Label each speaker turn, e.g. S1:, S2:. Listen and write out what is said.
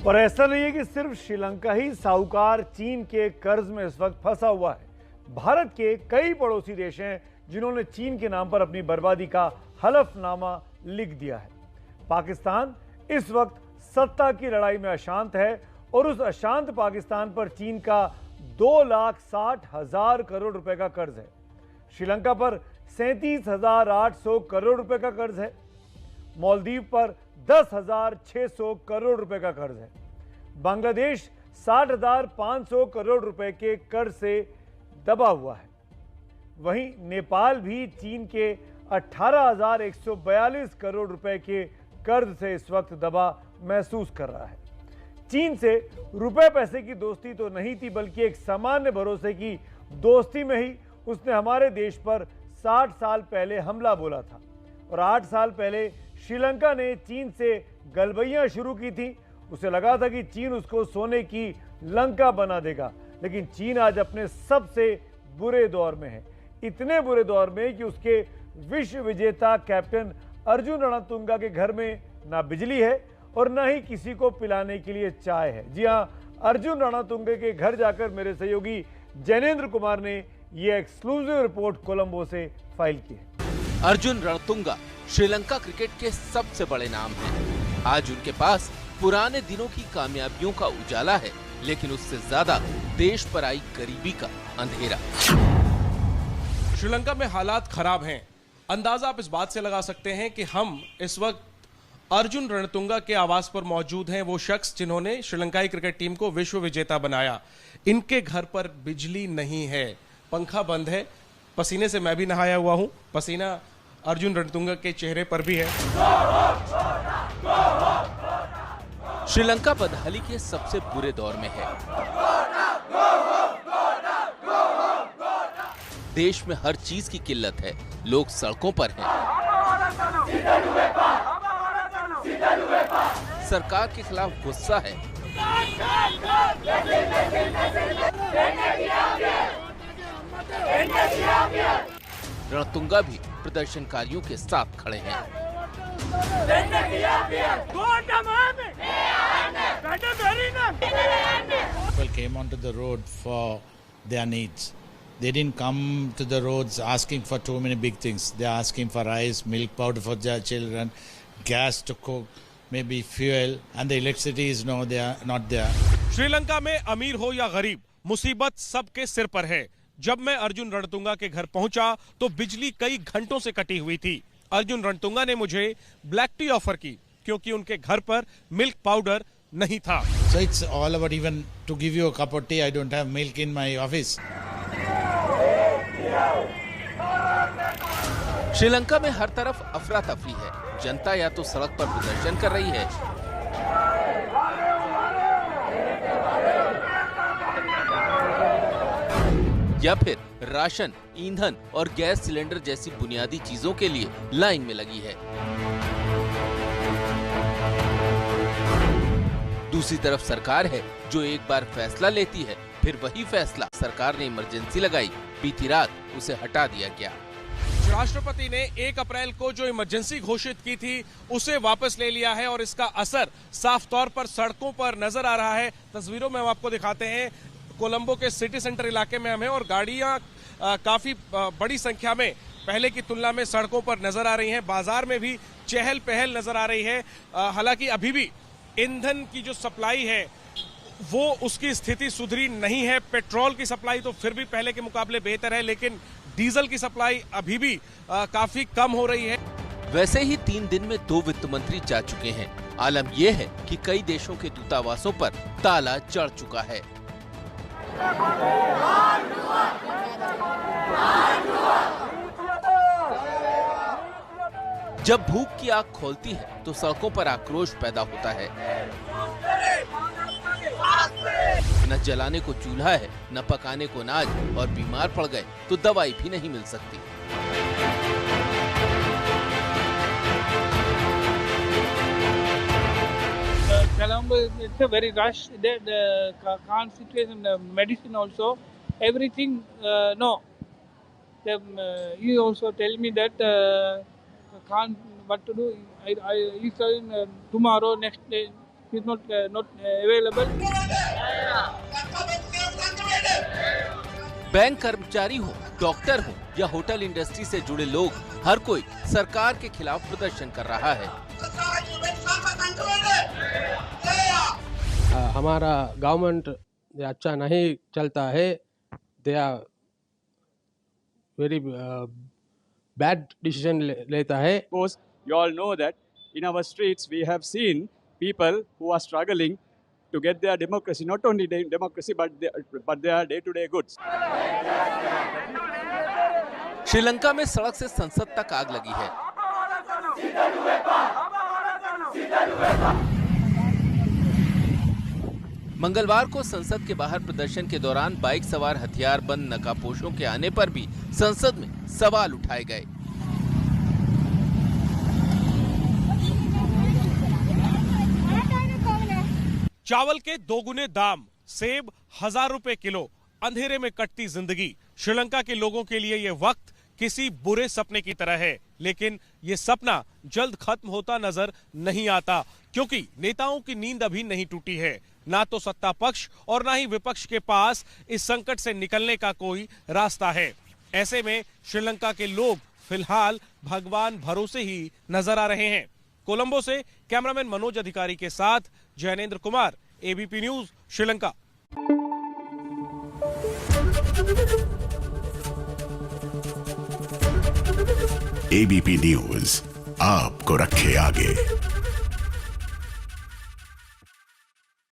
S1: पर ऐसा नहीं है कि सिर्फ श्रीलंका ही साहूकार चीन के कर्ज में इस वक्त फंसा हुआ है। भारत के कई पड़ोसी देश हैं जिन्होंने चीन के नाम पर अपनी बर्बादी का हलफनामा लिख दिया है। पाकिस्तान इस वक्त सत्ता की लड़ाई में अशांत है और उस अशांत पाकिस्तान पर चीन का 2,60,000 करोड़ रुपए का कर्ज है। श्रीलंका पर 37,800 करोड़ रुपए का कर्ज है। मालदीव पर 10,600 करोड़ रुपए का कर्ज है। बांग्लादेश 60,500 करोड़ रुपए के कर्ज से दबा हुआ है। वहीं नेपाल भी चीन के 18,142 करोड़ रुपए के कर्ज से इस वक्त दबा महसूस कर रहा है। चीन से रुपए पैसे की दोस्ती तो नहीं थी, बल्कि एक सामान्य भरोसे की दोस्ती में ही उसने हमारे देश पर 60 साल पहले हमला बोला था और 8 साल पहले श्रीलंका ने चीन से गलबैयां शुरू की थी। उसे लगा था कि चीन उसको सोने की लंका बना देगा, लेकिन चीन आज अपने सबसे बुरे दौर में है। इतने बुरे दौर में कि उसके विश्व विजेता कैप्टन अर्जुन रणतुंगा के घर में ना बिजली है और ना ही किसी को पिलाने के लिए चाय है। जी हां, अर्जुन रणतुंगा के घर जाकर मेरे सहयोगी जैनेन्द्र कुमार ने यह एक्सक्लूसिव रिपोर्ट कोलंबो से फाइल की है।
S2: अर्जुन रणतुंगा श्रीलंका क्रिकेट के सबसे बड़े नाम हैं। आज उनके पास पुराने दिनों की कामयाबियों का उजाला है, लेकिन उससे ज्यादा देश पर आई गरीबी का अंधेरा।
S3: श्रीलंका में हालात खराब हैं। अंदाजा आप इस बात से लगा सकते हैं कि हम इस वक्त अर्जुन रणतुंगा के आवास पर मौजूद हैं, वो शख्स जिन्होंने श्रीलंकाई क्रिकेट टीम को विश्व विजेता बनाया। इनके घर पर बिजली नहीं है, पंखा बंद है। पसीने से मैं भी नहाया हुआ हूं, पसीना अर्जुन रणतुंगा के चेहरे पर भी है।
S2: श्रीलंका बदहाली के सबसे बुरे दौर में है। देश में हर चीज की किल्लत है, लोग सड़कों पर हैं। सरकार के खिलाफ गुस्सा है। रणतुंगा भी प्रदर्शनकारियों के साथ खड़े हैं।
S4: People came onto the road for their needs. They didn't come to the roads asking for too many big things. They're asking for rice, milk powder for their children, gas to cook, maybe fuel, and the electricity is they are not there.
S3: Sri Lanka में अमीर हो या गरीब, मुसीबत सबके सिर पर है। जब मैं अर्जुन रणतुंगा के घर पहुंचा तो बिजली कई घंटों से कटी हुई थी। अर्जुन रणतुंगा ने मुझे ब्लैक टी ऑफर की क्योंकि उनके घर पर मिल्क पाउडर नहीं था।
S4: So it's all about even to give you a cup of tea. I don't have milk in my office.
S2: Sri Lanka में हर तरफ अफरा तफरी है। जनता या तो सड़क पर प्रदर्शन कर रही है या फिर राशन, ईंधन और गैस सिलेंडर जैसी बुनियादी चीजों के लिए लाइन में लगी है। दूसरी तरफ सरकार है जो एक बार फैसला लेती है, फिर वही फैसला सरकार ने इमरजेंसी लगाई, बीती रात उसे हटा दिया गया।
S3: राष्ट्रपति ने 1 अप्रैल को जो इमरजेंसी घोषित की थी उसे वापस ले लिया है और इसका असर साफ तौर पर सड़कों पर नजर आ रहा है। तस्वीरों में हम आपको दिखाते हैं, कोलंबो के सिटी सेंटर इलाके में हमें और गाड़ियां काफी बड़ी संख्या में पहले की तुलना में सड़कों पर नजर आ रही हैं। बाजार में भी चहल पहल नजर आ रही है। हालांकि अभी भी ईंधन की जो सप्लाई है वो उसकी स्थिति सुधरी नहीं है। पेट्रोल की सप्लाई तो फिर भी पहले के मुकाबले बेहतर है, लेकिन डीजल की सप्लाई अभी भी काफी कम हो रही है।
S2: वैसे ही 3 दिन में 2 वित्त मंत्री जा चुके हैं। आलम यह है कि कई देशों के दूतावासों पर ताला चढ़ चुका है। जब भूख की आग खोलती है तो सड़कों पर आक्रोश पैदा होता है। न जलाने को चूल्हा है, न पकाने को अनाज, और बीमार पड़ गए तो दवाई भी नहीं मिल सकती।
S5: Colombo, it's a very rush. The current situation, the medicine also, everything. No, he also tell me that can't what to do. He's telling tomorrow, next day, is not available.
S2: Bank कर्मचारी हो, doctor हो या hotel industry से जुड़े लोग, हर कोई सरकार के खिलाफ प्रदर्शन कर रहा है।
S6: हमारा गवर्नमेंट अच्छा नहीं चलता है, they are very bad decision लेता है।
S7: Because you all know that in our streets we have seen people who are struggling to get their democracy, not only democracy but their day-to-day goods.
S2: Sri Lanka में सड़क से संसद तक आग लगी है। मंगलवार को संसद के बाहर प्रदर्शन के दौरान बाइक सवार हथियारबंद नकाबपोशों के आने पर भी संसद में सवाल उठाए गए।
S3: चावल के दोगुने दाम, सेब 1000 रुपए किलो, अंधेरे में कटती जिंदगी। श्रीलंका के लोगों के लिए ये वक्त किसी बुरे सपने की तरह है, लेकिन ये सपना जल्द खत्म होता नजर नहीं आता, क्योंकि नेताओं की नींद अभी नहीं टूटी है। ना तो सत्ता पक्ष और ना ही विपक्ष के पास इस संकट से निकलने का कोई रास्ता है। ऐसे में श्रीलंका के लोग फिलहाल भगवान भरोसे ही नजर आ रहे हैं। कोलंबो से कैमरामैन मनोज अधिकारी के साथ Jainendra Kumar, ABP news, Sri Lanka.
S8: ABP news आपको रखे आगे।